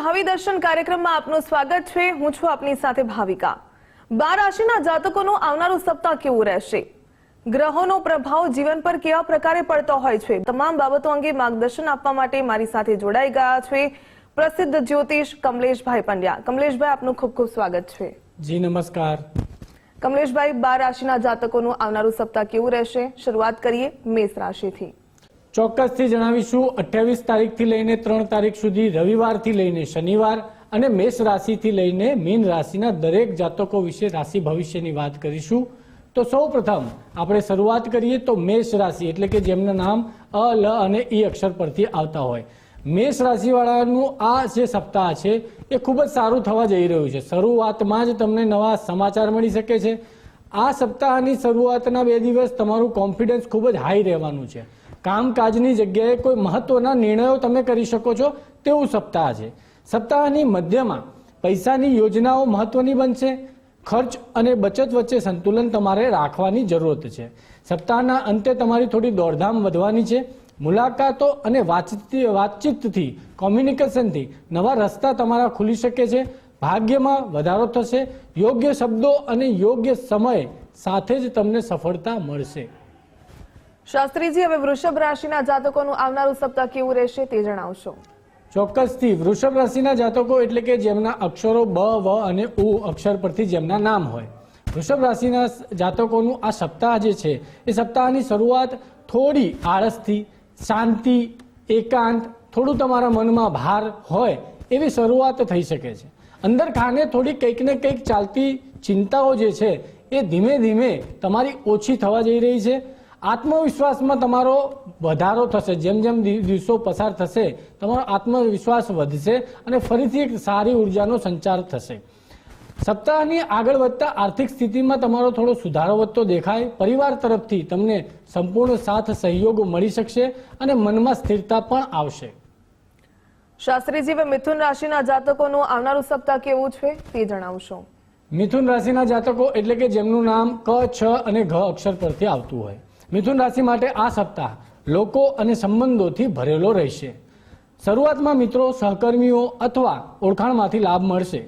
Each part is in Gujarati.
ભાવિ દર્શન કાર્યક્રમમાં આપનું સ્વાગત છે। હું છું આપની સાથે ભાવિકા। 12 રાશિના જાતકોનું આવનારું સપ્તાહ કેવું રહેશે, ગ્રહોનો પ્રભાવ જીવન પર કેવા પ્રકારે પડતો હોય છે, તમામ બાબતો અંગે માર્ગદર્શન આપવા માટે મારી સાથે જોડાઈ ગયા છે પ્રસિદ્ધ જ્યોતિષ કમલેશભાઈ પંડ્યા। કમલેશભાઈ, આપનું ખૂબ ખૂબ સ્વાગત છે। જી નમસ્કાર। કમલેશભાઈ, 12 રાશિના જાતકોનું આવનારું સપ્તાહ કેવું રહેશે? શરૂઆત કરીએ મેષ રાશિથી। ચોક્કસથી જણાવીશું। 28 તારીખથી લઈને 3 તારીખ સુધી, રવિવારથી લઈને શનિવાર, અને મેષ રાશિથી લઈને મીન રાશિના દરેક જાતકો વિશે રાશિ ભવિષ્યની વાત કરીશું। તો સૌપ્રથમ આપણે શરૂઆત કરીએ તો મેષ રાશિ એટલે કે જેમના નામ અ, લ અને ઈ અક્ષર પરથી આવતા હોય, મેષ રાશિવાળાનું આ જે સપ્તાહ છે એ ખૂબ જ સારું થવા જઈ રહ્યું છે। શરૂઆતમાં જ તમને નવા સમાચાર મળી શકે છે। આ સપ્તાહની શરૂઆતના 2 દિવસ તમારું કોન્ફિડન્સ ખૂબ જ હાઈ રહેવાનું છે। કામકાજની જગ્યાએ કોઈ મહત્વના નિર્ણયો તમે કરી શકો છો તેવું સપ્તાહ છે। સપ્તાહની મધ્યમાં પૈસાની યોજનાઓ મહત્વની બનશે। ખર્ચ અને બચત વચ્ચે સંતુલન તમારે રાખવાની જરૂરત છે। સપ્તાહના અંતે તમારી થોડી દોડધામ વધવાની છે। મુલાકાતો અને વાતચીતથી, કોમ્યુનિકેશનથી નવા રસ્તા તમારા ખુલી શકે છે। ભાગ્યમાં વધારો થશે। યોગ્ય શબ્દો અને યોગ્ય સમય સાથે જ તમને સફળતા મળશે। શાસ્ત્રીજી, હવે વૃષભ રાશિના જાતકોનું આવનારું સપ્તાહ કેવું રહેશે તે જણાવશો। ચોક્કસથી વૃષભ રાશિના જાતકો એટલે કે જેમના અક્ષરો બ, વ અને ઉ અક્ષર પરથી જેમના નામ હોય, વૃષભ રાશિના જાતકોનું આ સપ્તાહ જે છે એ સપ્તાહની શરૂઆત થોડી આળસથી, શાંતિ, એકાંત, થોડું તમારા મનમાં ભાર હોય એવી શરૂઆત થઈ શકે છે। અંદર ખાને થોડી કંઈક ને કંઈક ચાલતી ચિંતાઓ જે છે એ ધીમે ધીમે તમારી ઓછી થવા જઈ રહી છે। આત્મવિશ્વાસમાં તમારો વધારો થશે। જેમ જેમ દિવસો પસાર થશે તમારો આત્મવિશ્વાસ વધશે અને ફરીથી એક સારી ઉર્જાનો સંચાર થશે। સપ્તાહની આગળ વધતા આર્થિક સ્થિતિમાં તમારો થોડો સુધારો વધતો દેખાય। પરિવાર તરફથી તમને સંપૂર્ણ સાથ સહયોગ મળી શકશે અને મનમાં સ્થિરતા પણ આવશે। શાસ્ત્રીજી, હવે મિથુન રાશિના જાતકોનું આવનારું સપ્તાહ કેવું છે તે જણાવશો। મિથુન રાશિના જાતકો એટલે કે જેમનું નામ ક, છ અને ઘ અક્ષર પરથી આવતું હોય, મિથુન રાશિ માટે આ સપ્તાહ લોકો અને સંબંધોથી ભરેલો રહેશે। શરૂઆતમાં મિત્રો, સહકર્મીઓ અથવા ઓળખાણમાંથી લાભ મળશે।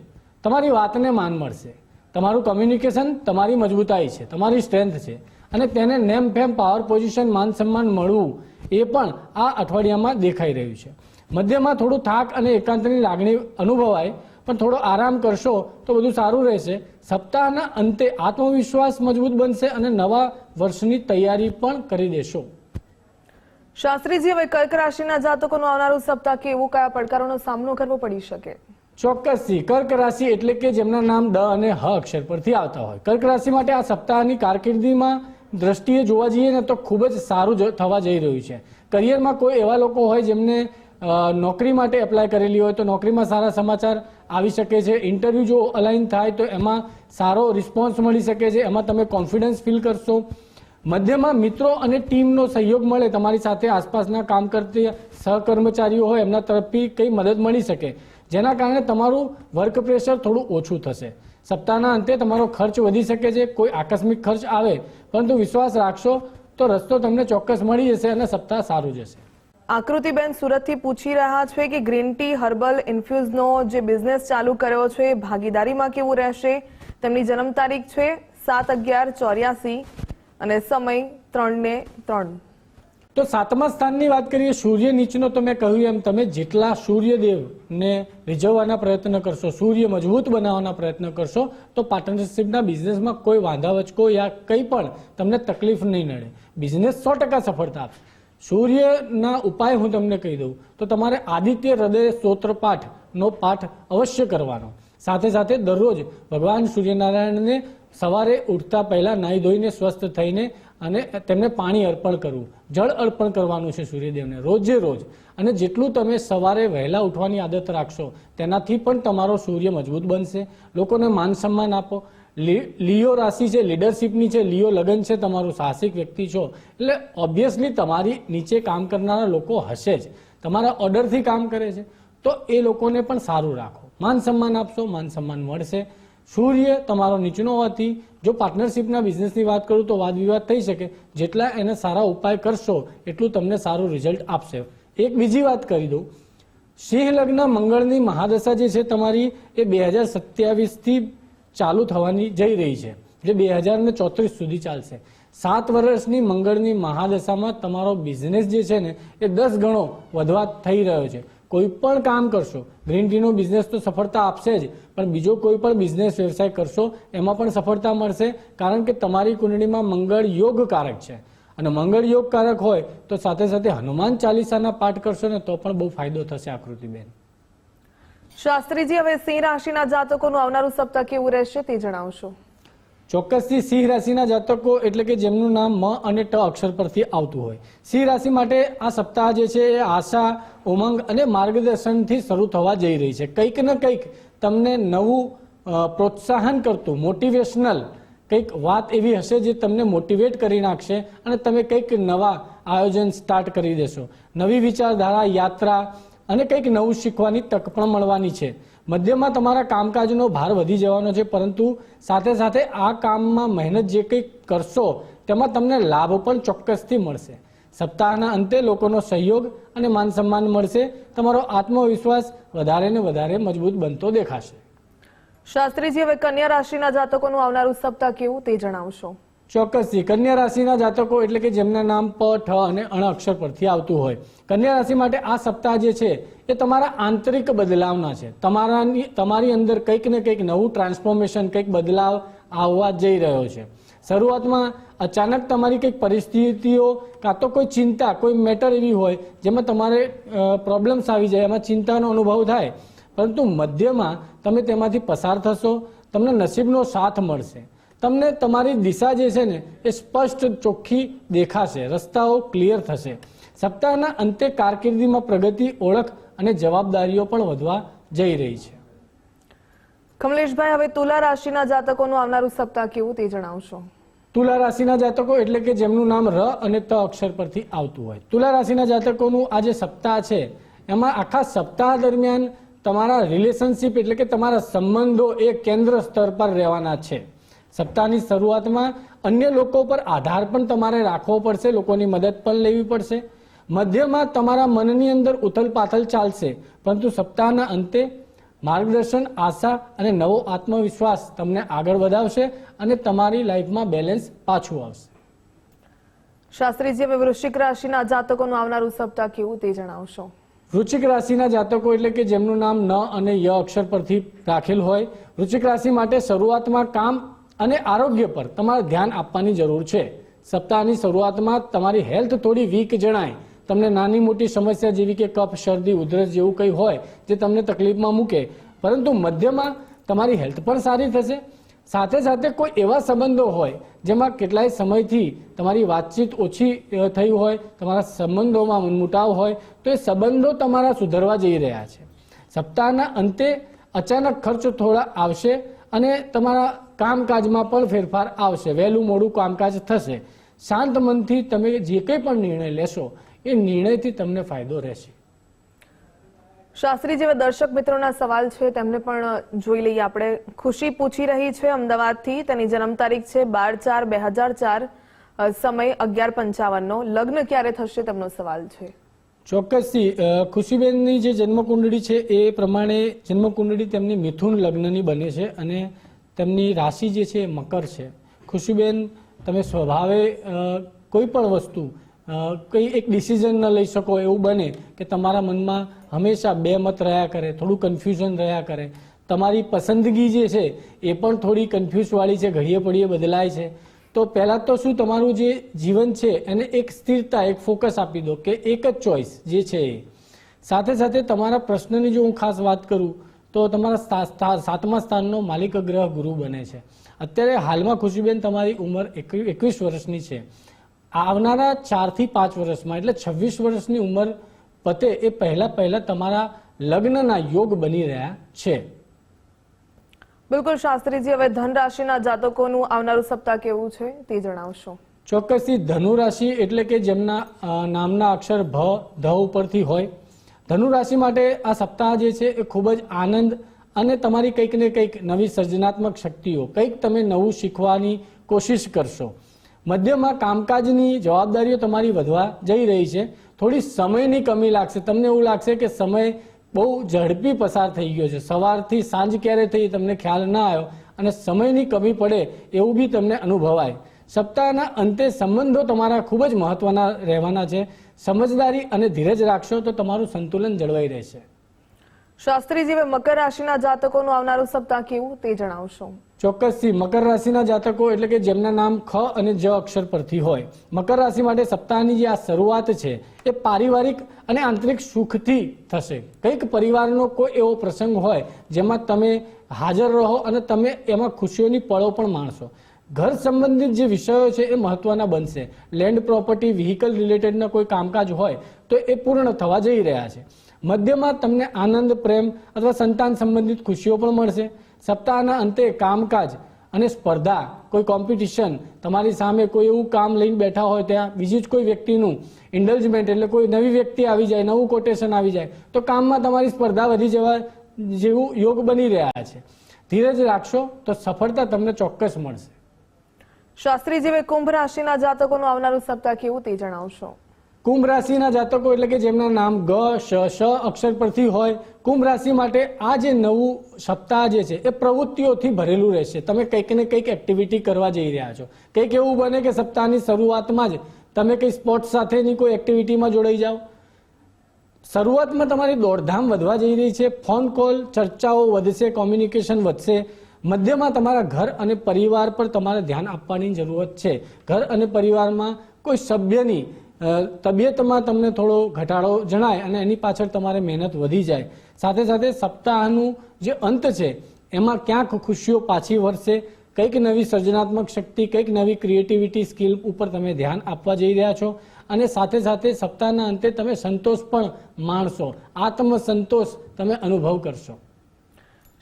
તમારી વાતને માન મળશે। તમારું કમ્યુનિકેશન તમારી મજબૂતાઈ છે, તમારી સ્ટ્રેન્થ છે, અને તેને નેમ ફેમ, પાવર પોઝિશન, માન સન્માન મળવું એ પણ આ અઠવાડિયામાં દેખાઈ રહ્યું છે। મધ્યમાં થોડું થાક અને એકાંતની લાગણી અનુભવાય, પણ થોડો આરામ કરશો તો બધું સારું રહેશે। સપ્તાહના અંતે આત્મવિશ્વાસ મજબૂત બનશે અને નવા વર્ષની તૈયારી પણ કરી દેશો। શાસ્ત્રીજી, હવે કર્ક રાશિના જાતકોનું આવનારું સપ્તાહ કેવું, કયા પડકારોનો સામનો કરવો પડી શકે? ચોક્કસથી કર્ક રાશિ એટલે કે જેમના નામ ડ અને હ અક્ષર પરથી આવતા હોય, કર્ક રાશિ માટે આ સપ્તાહની કારકિર્દીમાં દ્રષ્ટિએ જોવા જઈએ ને તો ખૂબ જ સારું થવા જઈ રહ્યું છે। કરિયરમાં કોઈ એવા લોકો હોય જેમને નોકરી માટે એપ્લાય કરેલી હોય તો નોકરીમાં સારા સમાચાર આવી શકે છે। ઇન્ટરવ્યૂ જો અલાઇન થાય તો એમાં સારો રિસ્પોન્સ મળી શકે છે, એમાં તમે કોન્ફિડન્સ ફીલ કરશો। મધ્યમાં મિત્રો અને ટીમનો સહયોગ મળે, તમારી સાથે આસપાસના કામ કરતી સહકર્મચારીઓ હોય એમના તરફથી કંઈ મદદ મળી શકે, જેના કારણે તમારું વર્ક પ્રેશર થોડું ઓછું થશે। સપ્તાહના અંતે તમારો ખર્ચ વધી શકે છે, કોઈ આકસ્મિક ખર્ચ આવે, પરંતુ વિશ્વાસ રાખશો તો રસ્તો તમને ચોક્કસ મળી જશે અને સપ્તાહ સારું જશે। આકૃતિબેન સુરતથી પૂછી રહ્યા છે કે ગ્રીન ટી હર્બલ ઇન્ફ્યુઝનો જે બિઝનેસ ચાલુ કર્યો છે ભાગીદારીમાં કેવું રહેશે? તેમની જન્મ તારીખ છે 7/11/84 અને સમય 3:03। તો 7મા સ્થાનની વાત કરીએ, સૂર્ય નીચનો, તો મેં કહ્યું એમ તમે જેટલા સૂર્યદેવને રીઝવવાના પ્રયત્ન કરશો, સૂર્ય મજબૂત બનાવવાના પ્રયત્ન કરશો તો પાર્ટનરશિપના બિઝનેસમાં કોઈ વાંધાવચકો યા કંઈ પણ તમને તકલીફ નહીં નડે। બિઝનેસ 100% સફળતા આપશે। સૂર્યના ઉપાય હું તમને કહી દઉં તો તમારે આદિત્ય હૃદય સ્તોત્ર પાઠનો પાઠ અવશ્ય કરવાનો। સાથે સાથે દરરોજ ભગવાન સૂર્યનારાયણને સવારે ઉઠતા પહેલા નાહી ધોઈને સ્વસ્થ થઈને અને તેમને પાણી અર્પણ કરવું, જળ અર્પણ કરવાનું છે સૂર્યદેવને રોજે રોજ। અને જેટલું તમે સવારે વહેલા ઉઠવાની આદત રાખશો તેનાથી પણ તમારો સૂર્ય મજબૂત બનશે। લોકોને માન સન્માન આપો। લિયો રાશિ છે, લીડરશિપની છે, લિયો લગ્ન છે, તમારું સાહસિક વ્યક્તિ છો એટલે ઓબ્વિયસલી તમારી નીચે કામ કરનારા લોકો હશે જ, તમારા ઓર્ડરથી કામ કરે છે, તો એ લોકોને પણ સારું રાખો, માન સન્માન આપશો, માન સન્માન મળશે। સૂર્ય તમારો નીચનો હોવાથી જો પાર્ટનરશિપના બિઝનેસની વાત કરું તો વાદ વિવાદ થઈ શકે, જેટલા એને સારા ઉપાય કરશો એટલું તમને સારું રિઝલ્ટ આપશે। એક બીજી વાત કરી દઉં, સિંહ લગ્ન મંગળની મહાદશા જે છે તમારી એ 2027થી ચાલુ થવાની જઈ રહી છે, જે 2034 સુધી ચાલશે. 7 વર્ષની મંગળની મહાદશામાં તમારો બિઝનેસ જે છે ને એ 10 ગણો વધવા થઈ રહ્યો છે. કોઈ પણ કામ કરશો, ગ્રીન ટીનો બિઝનેસ તો સફળતા આપશે જ, પણ બીજો કોઈ પણ બિઝનેસ વ્યવસાય કરશો એમાં પણ સફળતા મળશે, કારણ કે તમારી કુંડળીમાં મંગળ યોગકારક છે. અને મંગળ યોગકારક હોય તો સાથે સાથે હનુમાન ચાલીસાના પાઠ કરશો ને તો પણ બહુ ફાયદો થશે. આકૃતિબેન, શાસ્ત્રીજી, હવે સિંહ રાશિના જાતકોનું આવનારું સપ્તાહ કેવું રહેશે તે જણાવશો. ચોક્કસથી સિંહ રાશિના જાતકો એટલે કે જેમનું નામ મ અને ટ અક્ષર પરથી આવતું હોય, સિંહ રાશિ માટે આ સપ્તાહ જે છે એ આશા, ઉમંગ અને માર્ગદર્શનથી શરૂ થવા જઈ રહી છે. કંઈક ને કંઈક તમને નવું પ્રોત્સાહન કરતું મોટિવેશનલ કંઈક વાત એવી હશે જે તમને મોટિવેટ કરી નાખશે અને તમે કંઈક નવા આયોજન સ્ટાર્ટ કરી દેશો. નવી વિચારધારા, યાત્રા અને કંઈક નવું શીખવાની તક પણ મળવાની છે. મધ્યમાં તમારા કામકાજનો ભાર વધી જવાનો છે, પરંતુ સાથે સાથે આ કામમાં મહેનત જે કંઈક કરશો તેમાં તમને લાભ પણ ચોક્કસથી મળશે. સપ્તાહના અંતે લોકોનો સહયોગ અને માન સન્માન મળશે. તમારો આત્મવિશ્વાસ વધારે ને વધારે મજબૂત બનતો દેખાશે. શાસ્ત્રીજી, હવે કન્યા રાશિના જાતકોનું આવનારું સપ્તાહ કેવું તે જણાવશો. ચોક્કસથી કન્યા રાશિના જાતકો એટલે કે જેમના નામ પ, ઠ અને અણ અક્ષર પરથી આવતું હોય, કન્યા રાશિ માટે આ સપ્તાહ જે છે એ તમારા આંતરિક બદલાવના છે. તમારી અંદર કંઈક ને કંઈક નવું ટ્રાન્સફોર્મેશન, કંઈક બદલાવ આવવા જઈ રહ્યો છે. શરૂઆતમાં અચાનક તમારી કંઈક પરિસ્થિતિઓ કાં તો કોઈ ચિંતા, કોઈ મેટર એવી હોય જેમાં તમારે પ્રોબ્લેમ્સ આવી જાય, એમાં ચિંતાનો અનુભવ થાય, પરંતુ મધ્યમાં તમે તેમાંથી પસાર થશો. તમને નસીબનો સાથ મળશે. તમને તમારી દિશા જે છે ને એ સ્પષ્ટ, ચોખ્ખી દેખાશે. રસ્તાઓ ક્લિયર થશે. સપ્તાહના અંતે કારકિર્દીમાં પ્રગતિ, ઓળખ અને જવાબદારીઓ પણ વધવા જઈ રહી છે. કમલેશભાઈ, હવે તુલા રાશિના જાતકોનું આવનારું સપ્તાહ કેવું તે જણાવશો. તુલા રાશિના જાતકો એટલે કે જેમનું નામ ર અને ત અક્ષર પરથી આવતું હોય, તુલા રાશિના જાતકોનું આ જે સપ્તાહ છે એમાં આખા સપ્તાહ દરમિયાન તમારા રિલેશનશિપ એટલે કે તમારા સંબંધો એ કેન્દ્ર સ્તર પર રહેવાના છે. સપ્તાહની શરૂઆતમાં અન્ય લોકો પર આધાર પણ તમારે રાખવો પડશે, લોકોની મદદ પણ લેવી પડશે. મધ્યમાં તમારા મનની અંદર ઉથલ પાથલ ચાલશે, પરંતુ સપ્તાહના અંતે માર્ગદર્શન, આશા અને નવો આત્મવિશ્વાસ તમને આગળ વધાવશે અને તમારી લાઈફમાં બેલેન્સ પાછું આવશે. શાસ્ત્રીજી, હવે વૃશ્ચિક રાશિના જાતકોનું આવનારું સપ્તાહ કેવું તે જણાવશો. વૃશ્ચિક રાશિના જાતકો એટલે કે જેમનું નામ ન અને ય અક્ષર પરથી રાખેલ હોય, વૃશ્ચિક રાશિ માટે શરૂઆતમાં કામ અને આરોગ્ય પર તમારે ધ્યાન આપવાની જરૂર છે. સપ્તાહની શરૂઆતમાં તમારી હેલ્થ થોડી વીક જણાય. તમને નાની મોટી સમસ્યા જેવી કે કફ, શરદી, ઉધરસ જેવું કંઈ હોય જે તમને તકલીફમાં મૂકે, પરંતુ મધ્યમાં તમારી હેલ્થ પણ સારી થશે. સાથે સાથે કોઈ એવા સંબંધો હોય જેમાં કેટલાય સમયથી તમારી વાતચીત ઓછી થઈ હોય, તમારા સંબંધોમાં મનમુટાવ હોય, તો એ સંબંધો તમારા સુધરવા જઈ રહ્યા છે. સપ્તાહના અંતે અચાનક ખર્ચ થોડા આવશે અને તમારા કામકાજમાં પણ ફેરફાર આવશે. વહેલું મોડું કામકાજ થશે. શાંત મનથી તમે જે કંઈ પણ નિર્ણય લેશો એ નિર્ણયથી તમને ફાયદો રહેશે. શાસ્ત્રી, જેવા દર્શક મિત્રોના સવાલ છે તેમને પણ જોઈ લઈએ આપણે. ખુશી પૂછી રહી છે અમદાવાદથી. તેની જન્મ તારીખ છે 12/4/2004, સમય 11:55. લગ્ન ક્યારે થશે તેમનો સવાલ છે. ચોક્કસથી ખુશીબેનની જે જન્મકુંડળી છે એ પ્રમાણે જન્મકુંડળી તેમની મિથુન લગ્નની બને છે અને તેમની રાશિ જે છે એ મકર છે. ખુશીબેન, તમે સ્વભાવે કોઈ પણ વસ્તુ કંઈ એક ડિસિઝન ન લઈ શકો એવું બને કે તમારા મનમાં હંમેશા બે મત રહ્યા કરે, થોડું કન્ફ્યુઝન રહ્યા કરે. તમારી પસંદગી જે છે એ પણ થોડી કન્ફ્યુઝવાળી છે, ઘડીએ પડીએ બદલાય છે. તો પહેલાં તો શું તમારું જે જીવન છે એને એક સ્થિરતા, એક ફોકસ આપી દો કે એક જ ચોઈસ જે છે એ. સાથે સાથે તમારા પ્રશ્નની જો હું ખાસ વાત કરું તો તમારા 7મા સ્થાનનો માલિક ગ્રહ ગુરુ બને છે. અત્યારે હાલમાં ખુશીબેન તમારી ઉંમર 21 વર્ષની છે. આવનારા 4 થી 5 વર્ષમાં એટલે 26 વર્ષની ઉંમર પતે એ પહેલા તમારા લગ્નના યોગ બની રહ્યા છે. બિલકુલ શાસ્ત્રીજી, હવે ધન રાશિના જાતકોનું આવનારું સપ્તાહ કેવું છે તે જણાવશો. ચોક્કસથી ધનુ રાશિ એટલે કે જેમના નામના અક્ષર ભ, ધ ઉપરથી હોય, ધનુ રાશિ માટે આ સપ્તાહ જે છે એ ખૂબ જ આનંદ અને તમારી કંઈક ને કંઈક નવી સર્જનાત્મક શક્તિઓ, કંઈક તમે નવું શીખવાની કોશિશ કરશો. મધ્યમાં કામકાજની જવાબદારીઓ તમારી વધવા જઈ રહી છે. થોડી સમયની કમી લાગશે. તમને એવું લાગશે કે સમય બહુ ઝડપી પસાર થઈ ગયો છે. સવારથી સાંજ ક્યારે થઈ તમને ખ્યાલ ના આવ્યો અને સમયની કમી પડે એવું બી તમને અનુભવાય. સપ્તાહના અંતે સંબંધો તમારા ખૂબ જ મહત્વના રહેવાના છે. સમજદારી અને ધીરજ રાખશો તો તમારું સંતુલન જળવાઈ રહેશે. શાસ્ત્રીજી, હવે મકર રાશિના જાતકોનું આવનારું સપ્તાહ કેવું તે જણાવશો. ચોક્કસથી મકર રાશિના જાતકો એટલે કે જેમના નામ ખ અને જ અક્ષર પરથી હોય, મકર રાશિ માટે સપ્તાહની જે આ શરૂઆત છે એ પારિવારિક અને આંતરિક સુખથી થશે. કંઈક પરિવારનો કોઈ એવો પ્રસંગ હોય જેમાં તમે હાજર રહો અને તમે એમાં ખુશીઓની પળો પણ માણશો. ઘર સંબંધિત જે વિષયો છે એ મહત્વના બનશે. લેન્ડ પ્રોપર્ટી વ્હીકલ રિલેટેડના કોઈ કામકાજ હોય તો એ પૂર્ણ થવા જઈ રહ્યા છે. મધ્યમાં તમને આનંદ, પ્રેમ અથવા સંતાન સંબંધિત ખુશીઓ પણ મળશે. સપ્તાહના અંતે કામકાજ અને સ્પર્ધા, કોઈ કોમ્પિટિશન, તમારી સામે કોઈ એવું કામ લઈને બેઠા હોય ત્યાં બીજી જ કોઈ વ્યક્તિનું ઇન્ડલ્જમેન્ટ એટલે કોઈ નવી વ્યક્તિ આવી જાય, નવું કોટેશન આવી જાય તો કામમાં તમારી સ્પર્ધા વધી જવા જેવું યોગ બની રહ્યા છે. ધીરજ રાખશો તો સફળતા તમને ચોક્કસ મળશે. શાસ્ત્રીજી, હવે કુંભ રાશિના જાતકોનું આવનારું સપ્તાહ કેવું તે જણાવશો. કુંભ રાશિના જાતકો એટલે કે જેમના નામ ગ, શ અક્ષર પરથી હોય, કુંભ રાશિ માટે આ જે નવું સપ્તાહ જે છે એ પ્રવૃત્તિઓથી ભરેલું રહેશે. તમે કંઈક ને કંઈક એક્ટિવિટી કરવા જઈ રહ્યા છો. કંઈક એવું બને કે સપ્તાહની શરૂઆતમાં જ તમે કંઈ સ્પોર્ટ્સ સાથેની કોઈ એક્ટિવિટીમાં જોડાઈ જાઓ. શરૂઆતમાં તમારી દોડધામ વધવા જઈ રહી છે. ફોન કોલ, ચર્ચાઓ વધશે, કોમ્યુનિકેશન વધશે. મધ્યમાં તમારા ઘર અને પરિવાર પર તમારે ધ્યાન આપવાની જરૂરત છે. ઘર અને પરિવારમાં કોઈ સભ્યની તબિયતમાં તમને થોડો ઘટાડો જણાય અને એની પાછળ તમારે મહેનત વધી જાય. સાથે સાથે સપ્તાહનું જે અંત છે એમાં ક્યાંક ખુશીઓ પાછી વળશે. કંઈક નવી સર્જનાત્મક શક્તિ, કંઈક નવી ક્રિએટિવિટી સ્કિલ ઉપર તમે ધ્યાન આપવા જઈ રહ્યા છો અને સાથે સાથે સપ્તાહના અંતે તમે સંતોષ પણ માણશો. આત્મસંતોષ તમે અનુભવ કરશો.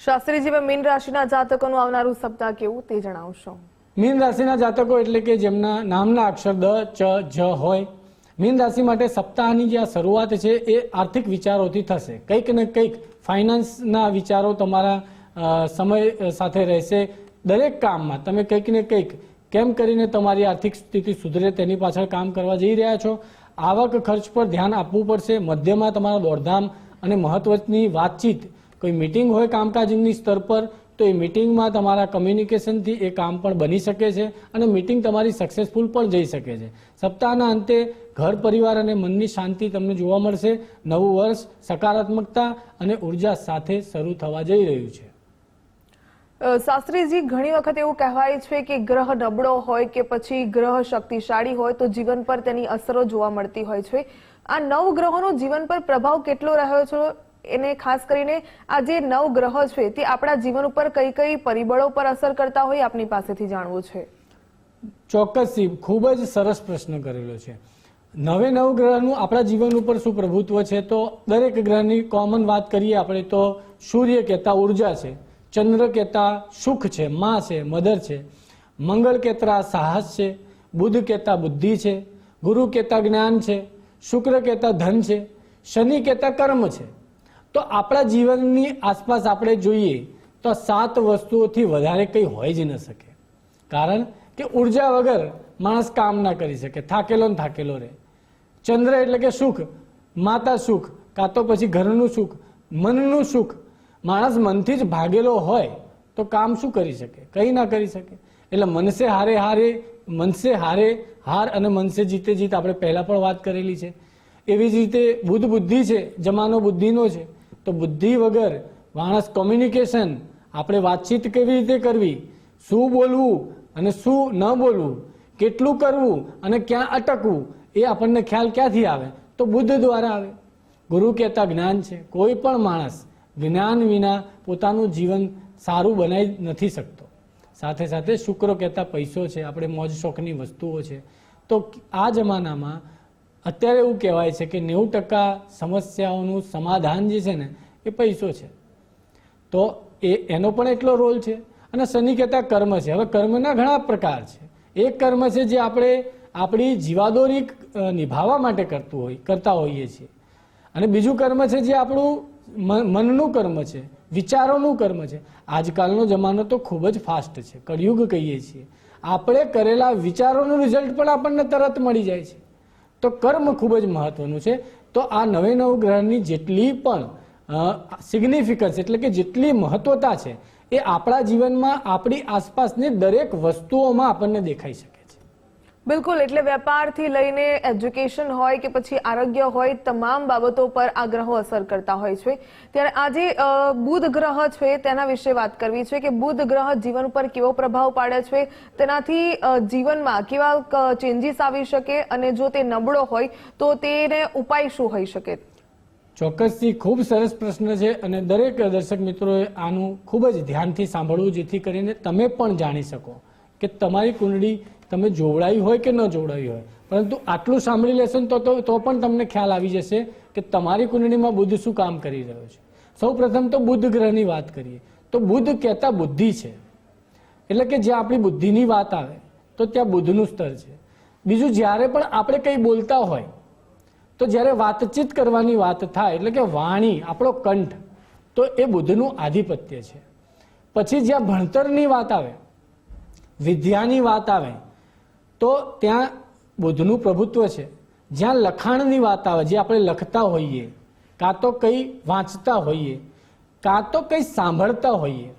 શાસ્ત્રીજી, હવે મીન રાશિના જાતકોનું આવનારું સપ્તાહ કેવું તે જણાવશો. મીન રાશિના જાતકો એટલે કે જેમના નામના અક્ષર દ, ચ, જ હોય, મીન રાશિ માટે સપ્તાહની જે આ શરૂઆત છે એ આર્થિક વિચારોથી થશે. કંઈક ને કંઈક ફાઇનાન્સના વિચારો તમારા સમય સાથે રહેશે. દરેક કામમાં તમે કંઈક ને કંઈક કેમ કરીને તમારી આર્થિક સ્થિતિ સુધરે તેની પાછળ કામ કરવા જઈ રહ્યા છો. આવક ખર્ચ પર ધ્યાન આપવું પડશે. મધ્યમાં તમારા દોડધામ અને મહત્વની વાતચીત, કોઈ મિટિંગ હોય કામકાજની સ્તર પર તો એ મિટિંગમાં તમારા કમ્યુનિકેશનથી એ કામ પણ બની શકે છે અને મિટિંગ તમારી સક્સેસફુલ પણ જઈ શકે છે. સપ્તાહના અંતે ઘર, પરિવાર અને મનની શાંતિ તમને જોવા મળશે. નવું વર્ષ સકારાત્મકતા અને ઉર્જા સાથે શરૂ થવા જઈ રહ્યું છે. શાસ્ત્રીજી, ઘણી વખત એવું કહેવાય છે કે ગ્રહ નબળો હોય કે પછી ગ્રહ શક્તિશાળી હોય તો જીવન પર તેની અસરો જોવા મળતી હોય છે. આ નવ ગ્રહોનો જીવન પર પ્રભાવ કેટલો રહ્યો છે એને ખાસ કરીને આ જે નવ ગ્રહો છે તે આપણા જીવન ઉપર કઈ કઈ પરિબળો પર અસર કરતા હોય આપની પાસેથી જાણવું છે. ચોક્કસથી ખૂબ જ સરસ પ્રશ્ન કરેલો છે. નવે નવ ગ્રહનું આપણા જીવન ઉપર શું પ્રભુત્વ છે તો દરેક ગ્રહની કોમન વાત કરીએ આપણે તો સૂર્ય કહેતા ઉર્જા છે, ચંદ્ર કહેતા સુખ છે, માં છે, મધર છે, મંગળ કહેતા સાહસ છે, બુધ કહેતા બુદ્ધિ છે, ગુરુ કહેતા જ્ઞાન છે, શુક્ર કહેતા ધન છે, શનિ કહેતા કર્મ છે. તો આપણા જીવનની આસપાસ આપણે જોઈએ તો 7 વસ્તુઓથી વધારે કંઈ હોય જ ન શકે. કારણ કે ઉર્જા વગર માણસ કામ ના કરી શકે, થાકેલો ને થાકેલો રહે. ચંદ્ર એટલે કે સુખ, માતા સુખ, કાં તો પછી ઘરનું સુખ, મનનું સુખ. માણસ મનથી જ ભાગેલો હોય તો કામ શું કરી શકે? કંઈ ના કરી શકે. એટલે મનસે હારે હારે, મનસે હારે હાર અને મનસે જીતે જીત આપણે પહેલા પણ વાત કરેલી છે. એવી જ રીતે બુદ્ધ બુદ્ધિ છે, જમાનો બુદ્ધિનો છે. તો બુદ્ધિ વગર માણસ કોમ્યુનિકેશન, આપણે વાતચીત કેવી રીતે કરવી, શું બોલવું અને શું ન બોલવું, કેટલું કરવું અને ક્યાં અટકવું, એ આપણને ખ્યાલ ક્યાંથી આવે? તો બુદ્ધ દ્વારા આવે. ગુરુ કહેતા જ્ઞાન છે. કોઈ પણ માણસ જ્ઞાન વિના પોતાનું જીવન સારું બનાવી નથી શકતો. સાથે સાથે શુક્ર કહેતા પૈસો છે, આપણે મોજ શોખની વસ્તુઓ છે. તો આ જમાનામાં અત્યારે એવું કહેવાય છે કે 90% સમસ્યાઓનું સમાધાન જે છે ને એ પૈસો છે. તો એનો પણ એટલો રોલ છે. અને શનિ કહેતા કર્મ છે. હવે કર્મના ઘણા પ્રકાર છે. એક કર્મ છે જે આપણે આપણી જીવાદોરી નિભાવવા માટે કરતા હોઈએ છીએ અને બીજું કર્મ છે જે આપણું મનનું કર્મ છે, વિચારોનું કર્મ છે. આજકાલનો જમાનો તો ખૂબ જ ફાસ્ટ છે, કળિયુગ કહીએ છીએ. આપણે કરેલા વિચારોનું રિઝલ્ટ પણ આપણને તરત મળી જાય છે. તો કર્મ ખૂબ જ મહત્વનું છે. તો આ નવે નવ ગ્રહની જેટલી પણ સિગ્નિફિકન્સ એટલે કે જેટલી મહત્વતા છે એ આપણા જીવનમાં આપણી આસપાસની દરેક વસ્તુઓમાં આપણને દેખાઈ શકે છે. બિલકુલ, એટલે વેપારથી લઈને એજ્યુકેશન હોય કે પછી આરોગ્ય હોય, તમામ બાબતો પર આ ગ્રહો અસર કરતા હોય છે. ત્યારે આજે બુધ ગ્રહ છે તેના વિશે વાત કરવી છે કે બુધ ગ્રહ જીવન ઉપર કેવો પ્રભાવ પાડે છે, તેનાથી જીવનમાં કેવા ચેન્જીસ આવી શકે, અને જો તે નબળો હોય તો તેને ઉપાય શું હોઈ શકે? ચોક્કસથી ખૂબ સરસ પ્રશ્ન છે અને દરેક દર્શક મિત્રોએ આનું ખૂબ જ ધ્યાનથી સાંભળવું, જેથી કરીને તમે પણ જાણી શકો કે તમારી કુંડળી તમે જોવડાવી હોય કે ન જોવડાવી હોય, પરંતુ આટલું સાંભળી લેશો ને તો પણ તમને ખ્યાલ આવી જશે કે તમારી કુંડળીમાં બુધ શું કામ કરી રહ્યો છે. સૌ પ્રથમ તો બુધ ગ્રહની વાત કરીએ તો બુધ કહેતા બુદ્ધિ છે, એટલે કે જ્યાં આપણી બુદ્ધિની વાત આવે તો ત્યાં બુધનું સ્તર છે. બીજું, જ્યારે પણ આપણે કંઈ બોલતા હોય તો જ્યારે વાતચીત કરવાની વાત થાય એટલે કે વાણી, આપણો કંઠ, તો એ બુધનું આધિપત્ય છે. પછી જ્યાં ભણતરની વાત આવે, વિદ્યાની વાત આવે તો ત્યાં બુધનું પ્રભુત્વ છે. જ્યાં લખાણની વાત આવે, જે આપણે લખતા હોઈએ, કાં તો કંઈ વાંચતા હોઈએ, કાં તો કંઈ સાંભળતા હોઈએ.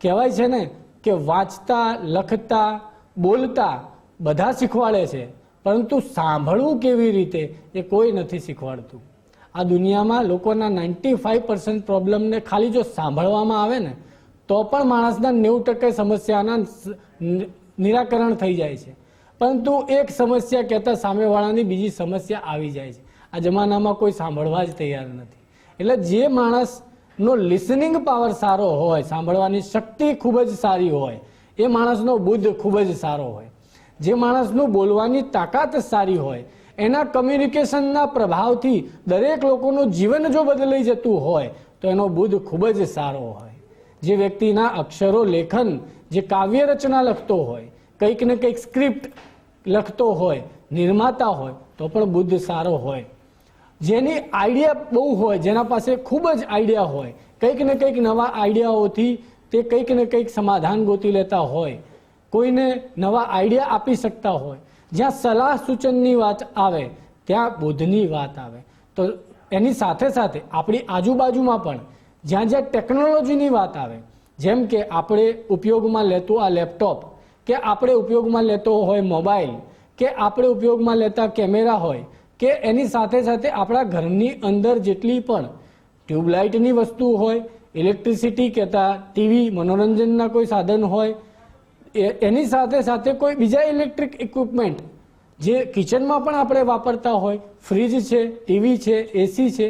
કહેવાય છે ને કે વાંચતા, લખતા, બોલતા બધા શીખવાડે છે, પરંતુ સાંભળવું કેવી રીતે એ કોઈ નથી શીખવાડતું. આ દુનિયામાં લોકોના 95% પ્રોબ્લેમને ખાલી જો સાંભળવામાં આવે ને તો પણ માણસના 90% સમસ્યાના નિરાકરણ થઈ જાય છે, પરંતુ એક સમસ્યા કહેતા સામેવાળાની બીજી સમસ્યા આવી જાય છે. આ જમાનામાં કોઈ સાંભળવા જ તૈયાર નથી. એટલે જે માણસનો લિસનિંગ પાવર સારો હોય, સાંભળવાની શક્તિ ખૂબ જ સારી હોય, એ માણસનો બુદ્ધ ખૂબ જ સારો હોય. જે માણસનું બોલવાની તાકાત સારી હોય, એના કમ્યુનિકેશનના પ્રભાવથી દરેક લોકોનું જીવન જો બદલાઈ જતું હોય તો એનો બુદ્ધ ખૂબ જ સારો હોય. જે વ્યક્તિના અક્ષરો, લેખન, જે કાવ્ય રચના લખતો હોય, કંઈક ને કંઈક સ્ક્રિપ્ટ લખતો હોય, નિર્માતા હોય, તો પણ બુદ્ધ સારો હોય. જેની આઈડિયા બહુ હોય, જેના પાસે ખૂબ જ આઈડિયા હોય, કંઈક ને કંઈક નવા આઈડિયાઓથી તે કંઈક ને કંઈક સમાધાન ગોતી લેતા હોય, કોઈને નવા આઈડિયા આપી શકતા હોય, જ્યાં સલાહ સૂચનની વાત આવે ત્યાં બુદ્ધની વાત આવે. તો એની સાથે સાથે આપણી આજુબાજુમાં પણ જ્યાં જ્યાં ટેકનોલોજીની વાત આવે, જેમ કે આપણે ઉપયોગમાં લેતું આ લેપટોપ, કે આપણે ઉપયોગમાં લેતો હોય મોબાઈલ, કે આપણે ઉપયોગમાં લેતા કેમેરા હોય, કે એની સાથે સાથે આપણા ઘરની અંદર જેટલી પણ ટ્યુબલાઇટની વસ્તુ હોય, ઇલેક્ટ્રિસિટી કહેતા ટીવી, મનોરંજનના કોઈ સાધન હોય, એની સાથે સાથે કોઈ બીજા ઇલેક્ટ્રિક ઇક્વિપમેન્ટ જે કિચનમાં પણ આપણે વાપરતા હોય, ફ્રીજ છે, ટીવી છે, એસી છે,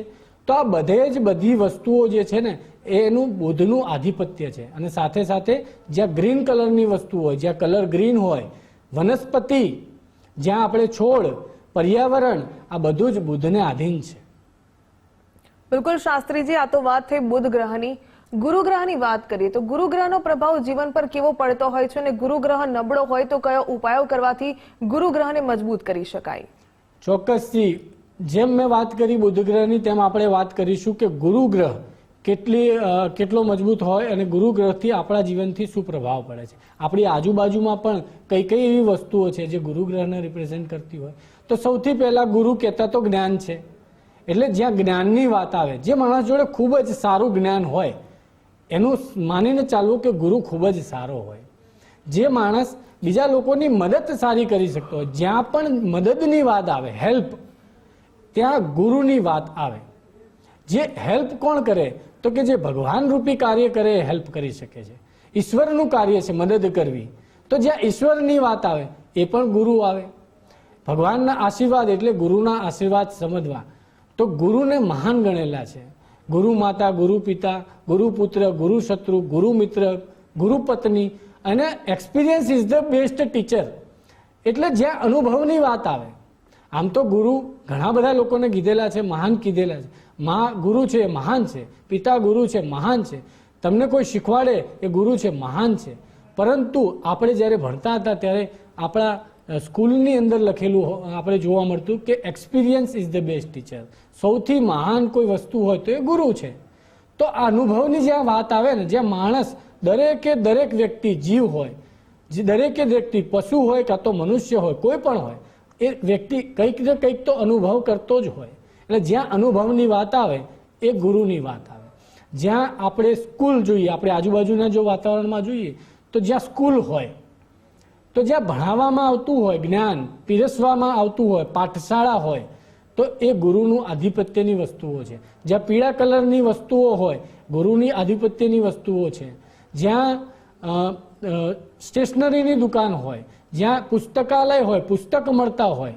તો આ બધી વસ્તુઓ જે છે ને એનું બુધનું આધિપત્ય છે. અને સાથે સાથે જ્યાં ગ્રીન કલરની વસ્તુ હોય, જ્યાં કલર ગ્રીન હોય, વનસ્પતિ, જ્યાં આપણે છોડ, પર્યાવરણ, આ બધું જ બુધને આધીન છે. બિલકુલ શાસ્ત્રીજી, આ તો વાત થઈ બુધ ગ્રહની. ગુરુ ગ્રહની વાત કરીએ તો ગુરુ ગ્રહનો પ્રભાવ જીવન પર કેવો પડતો હોય છે, અને ગુરુ ગ્રહ નબળો હોય તો કયો ઉપાયો કરવાથી ગુરુ ગ્રહને મજબૂત કરી શકાય? ચોક્કસથી જેમ મેં વાત કરી બુધ ગ્રહની, તેમ આપણે વાત કરીશું કે ગુરુ ગ્રહ કેટલો મજબૂત હોય અને ગુરુ ગ્રહથી આપણા જીવનથી શું પ્રભાવ પડે છે. આપણી આજુબાજુમાં પણ કઈ કઈ એવી વસ્તુઓ છે જે ગુરુ ગ્રહને રિપ્રેઝેન્ટ કરતી હોય. તો સૌથી પહેલા ગુરુ કહેતા તો જ્ઞાન છે, એટલે જ્યાં જ્ઞાનની વાત આવે, જે માણસ જોડે ખૂબ જ સારું જ્ઞાન હોય એનું માનીને ચાલવું કે ગુરુ ખૂબ જ સારો હોય. જે માણસ બીજા લોકોની મદદ સારી કરી શકતો હોય, જ્યાં પણ મદદની વાત આવે, હેલ્પ, ત્યાં ગુરુની વાત આવે. જે હેલ્પ કોણ કરે તો કે જે ભગવાન રૂપી કાર્ય કરે એ હેલ્પ કરી શકે છે. ઈશ્વરનું કાર્ય છે મદદ કરવી, તો જ્યાં ઈશ્વરની વાત આવે એ પણ ગુરુ આવે. ભગવાનના આશીર્વાદ એટલે ગુરુના આશીર્વાદ સમજવા, તો ગુરુને મહાન ગણેલા છે. ગુરુ માતા, ગુરુ પિતા, ગુરુ પુત્ર, ગુરુ શત્રુ, ગુરુ મિત્ર, ગુરુ પત્ની, અને experience is the best teacher. એટલે જ્યાં અનુભવની વાત આવે, આમ તો ગુરુ ઘણા બધા લોકોને કીધેલા છે, મહાન કીધેલા છે. ગુરુ છે એ મહાન છે, પિતા ગુરુ છે મહાન છે, તમને કોઈ શીખવાડે એ ગુરુ છે મહાન છે. પરંતુ આપણે જ્યારે ભણતા હતા ત્યારે આપણા સ્કૂલની અંદર લખેલું આપણે જોવા મળતું કે experience is the best teacher. સૌથી મહાન કોઈ વસ્તુ હોય તો એ ગુરુ છે. તો આ અનુભવની જ્યાં વાત આવે ને, જ્યાં માણસ દરેક વ્યક્તિ જીવ હોય, દરેકે વ્યક્તિ પશુ હોય કાં તો મનુષ્ય હોય, કોઈ પણ હોય, એ વ્યક્તિ કંઈક ને કંઈક તો અનુભવ કરતો જ હોય. એટલે જ્યાં અનુભવની વાત આવે એ ગુરુની વાત આવે. જ્યાં આપણે સ્કૂલ જોઈએ, આપણે આજુબાજુના જો વાતાવરણમાં જોઈએ તો જ્યાં સ્કૂલ હોય, તો જ્યાં ભણાવવામાં આવતું હોય, જ્ઞાન પીરસવામાં આવતું હોય, પાઠશાળા હોય, તો એ ગુરુનું આધિપત્યની વસ્તુઓ છે. જ્યાં પીળા કલરની વસ્તુઓ હોય, ગુરુની આધિપત્યની વસ્તુઓ છે. જ્યાં સ્ટેશનરીની દુકાન હોય, જ્યાં પુસ્તકાલય હોય, પુસ્તક મળતા હોય,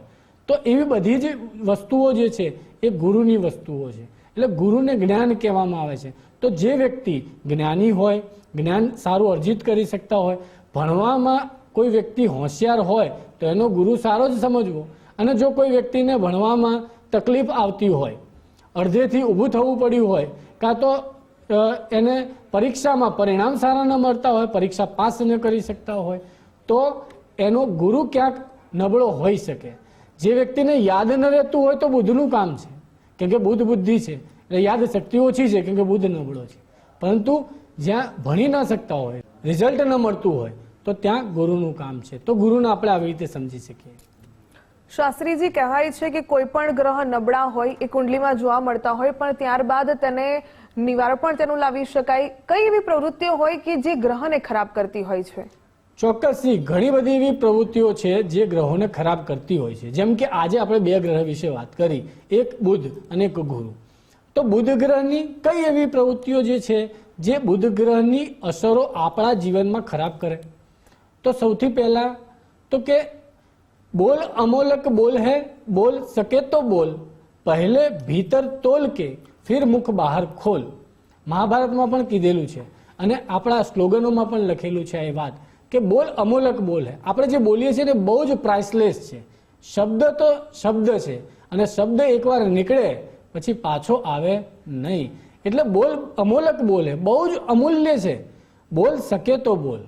તો એવી બધી જ વસ્તુઓ જે છે એ ગુરુની વસ્તુઓ છે. એટલે ગુરુને જ્ઞાન કહેવામાં આવે છે. તો જે વ્યક્તિ જ્ઞાની હોય, જ્ઞાન સારું અર્જિત કરી શકતા હોય, ભણવામાં કોઈ વ્યક્તિ હોશિયાર હોય તો એનો ગુરુ સારો જ સમજવો. અને જો કોઈ વ્યક્તિને ભણવામાં તકલીફ આવતી હોય, અડધેથી ઊભું થવું પડ્યું હોય, કાં તો એને પરીક્ષામાં પરિણામ સારા ન મળતા હોય, પરીક્ષા પાસ ન કરી શકતા હોય, તો એનો ગુરુ ક્યાંક નબળો હોઈ શકે. જે વ્યક્તિને યાદ ન રહેતું હોય તો બુદ્ધનું કામ છે, કેમ કે બુદ્ધ બુદ્ધિ છે, એટલે યાદ શક્તિ ઓછી છે, કેમ કે બુદ્ધ નબળો છે. પરંતુ જ્યાં ભણી ન શકતા હોય, રિઝલ્ટ ન મળતું હોય, તો ત્યાં ગુરુનું કામ છે. તો ગુરુને આપણે આવી રીતે સમજી શકીએ. શાસ્ત્રીજી, કહેવાય છે કે કોઈ પણ ગ્રહ નબળા હોય એ કુંડલીમાં જોવા મળતા હોય, પણ ત્યારબાદ તેને નિવારણ પણ તેનું લાવી શકાય. કઈ એવી પ્રવૃત્તિઓ હોય કે જે ગ્રહને ખરાબ કરતી હોય છે? ચોક્કસથી ઘણી બધી એવી પ્રવૃત્તિઓ છે જે ગ્રહોને ખરાબ કરતી હોય છે. જેમ કે આજે આપણે બે ગ્રહ વિશે વાત કરી, એક બુધ અને એક ગુરુ. તો બુધ ગ્રહની કઈ એવી પ્રવૃત્તિઓ જે છે જે બુધ ગ્રહની અસરો આપણા જીવનમાં ખરાબ કરે? તો સૌથી પહેલા તો કે બોલ અમોલક બોલ હૈ, બોલ સકે તો બોલ, પહેલે ભીતર તોલ કે ફિર મુખ બહાર ખોલ. મહાભારતમાં પણ કીધેલું છે અને આપણા સ્લોગનોમાં પણ લખેલું છે એ વાત કે બોલ અમોલક બોલ હૈ. આપણે જે બોલીએ છીએ ને બહુ જ પ્રાઇસલેસ છે. શબ્દ તો શબ્દ છે અને શબ્દ એકવાર નીકળે પછી પાછો આવે નહીં. એટલે બોલ અમોલક બોલ હૈ, બહુ જ અમૂલ્ય છે. બોલ શકે તો બોલ,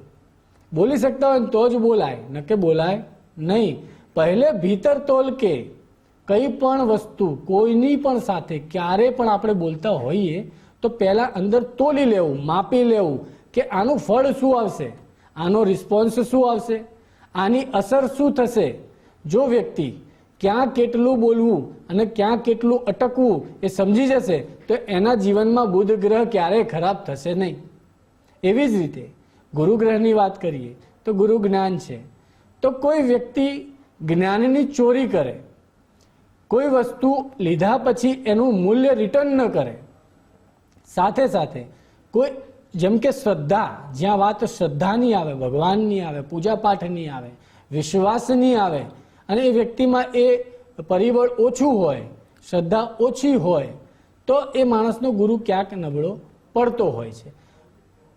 બોલી શકતા હોય તો જ બોલાય, ન કે બોલાય નહીં. પહેલે ભીતર તોલ કે, કઈ પણ વસ્તુ કોઈની પણ સાથે ક્યારે પણ આપણે બોલતા હોઈએ તો પહેલા અંદર તોલી લેવું, માપી લેવું કે આનું ફળ શું આવશે, આનો રિસ્પોન્સ શું આવશે, આની અસર શું થશે. જો વ્યક્તિ ક્યાં કેટલું બોલવું અને ક્યાં કેટલું અટકવું એ સમજી જશે તો એના જીવનમાં બુધ ગ્રહ ક્યારેય ખરાબ થશે નહીં. એવી જ રીતે ગુરુ ગ્રહની વાત કરીએ તો ગુરુ જ્ઞાન છે. તો કોઈ વ્યક્તિ જ્ઞાનની ચોરી કરે, કોઈ વસ્તુ લીધા પછી એનું મૂલ્ય રિટર્ન ન કરે, સાથે સાથે કોઈ જેમ કે શ્રદ્ધા, જ્યાં વાત શ્રદ્ધાની આવે, ભગવાનની આવે, પૂજા પાઠની આવે, વિશ્વાસની આવે અને એ વ્યક્તિમાં એ પરિબળ ઓછું હોય, શ્રદ્ધા ઓછી હોય, તો એ માણસનો ગુરુ ક્યાંક નબળો પડતો હોય છે.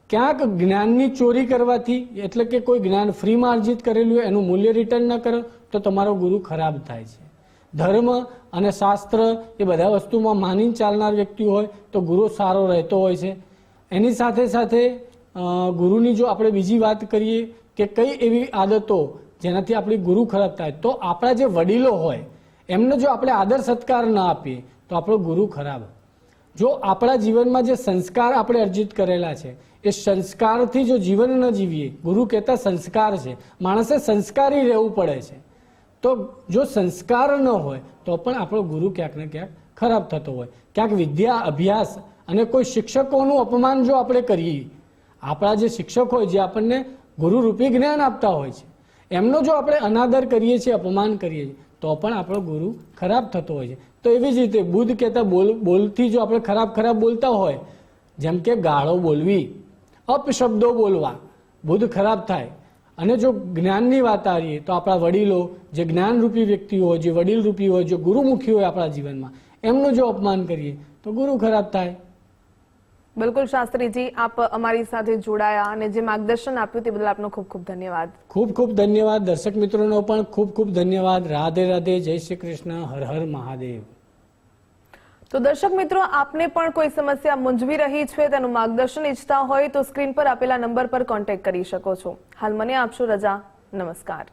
ક્યાંક જ્ઞાનની ચોરી કરવાથી, એટલે કે કોઈ જ્ઞાન ફ્રીમાં અર્જિત કરેલું હોય એનું મૂલ્ય રિટર્ન ન કરો તો તમારો ગુરુ ખરાબ થાય છે. ધર્મ અને શાસ્ત્ર એ બધા વસ્તુમાં માનીને ચાલનાર વ્યક્તિ હોય તો ગુરુ સારો રહેતો હોય છે. એની સાથે સાથે ગુરુની જો આપણે બીજી વાત કરીએ કે કઈ એવી આદતો જેનાથી આપણી ગુરુ ખરાબ થાય, તો આપણા જે વડીલો હોય એમને જો આપણે આદર સત્કાર ન આપીએ તો આપણો ગુરુ ખરાબ. જો આપણા જીવનમાં જે સંસ્કાર આપણે અર્જિત કરેલા છે એ સંસ્કારથી જો જીવન ન જીવીએ, ગુરુ કહેતા સંસ્કાર છે, માણસે સંસ્કારી રહેવું પડે છે. તો જો સંસ્કાર ન હોય તો પણ આપણો ગુરુ ક્યાંક ને ક્યાંક ખરાબ થતો હોય. ક્યાંક વિદ્યા અભ્યાસ અને કોઈ શિક્ષકોનું અપમાન જો આપણે કરીએ, આપણા જે શિક્ષક હોય જે આપણને ગુરુરૂપી જ્ઞાન આપતા હોય છે એમનો જો આપણે અનાદર કરીએ છીએ, અપમાન કરીએ છીએ, તો પણ આપણો ગુરુ ખરાબ થતો હોય છે. તો એવી જ રીતે બુદ્ધ કહેતા બોલથી જો આપણે ખરાબ બોલતા હોય, જેમ કે ગાળો બોલવી, અપશબ્દો બોલવા, બુદ્ધ ખરાબ થાય. અને જો જ્ઞાનની વાત આવીએ તો આપણા વડીલો, જે જ્ઞાનરૂપી વ્યક્તિ હોય, જે વડીલરૂપી હોય, જે ગુરુમુખી હોય આપણા જીવનમાં, એમનું જો અપમાન કરીએ તો ગુરુ ખરાબ થાય. બિલકુલ શાસ્ત્રીજી, આપ અમારી સાથે જોડાયા અને જે માર્ગદર્શન આપ્યું તે બદલ આપનો ખૂબ ખૂબ ધન્યવાદ. ખૂબ ખૂબ ધન્યવાદ. દર્શક મિત્રોનો પણ ખૂબ ખૂબ ધન્યવાદ. રાધે રાધે, જય શ્રી કૃષ્ણ, હર હર મહાદેવ. તો દર્શક મિત્રો, આપને પણ કોઈ સમસ્યા મૂંઝવી રહી છે, તેનું માર્ગદર્શન ઈચ્છતા હોય તો સ્ક્રીન પર આપેલા નંબર પર કોન્ટેક્ટ કરી શકો છો. હાલ મને આપશો રજા. નમસ્કાર.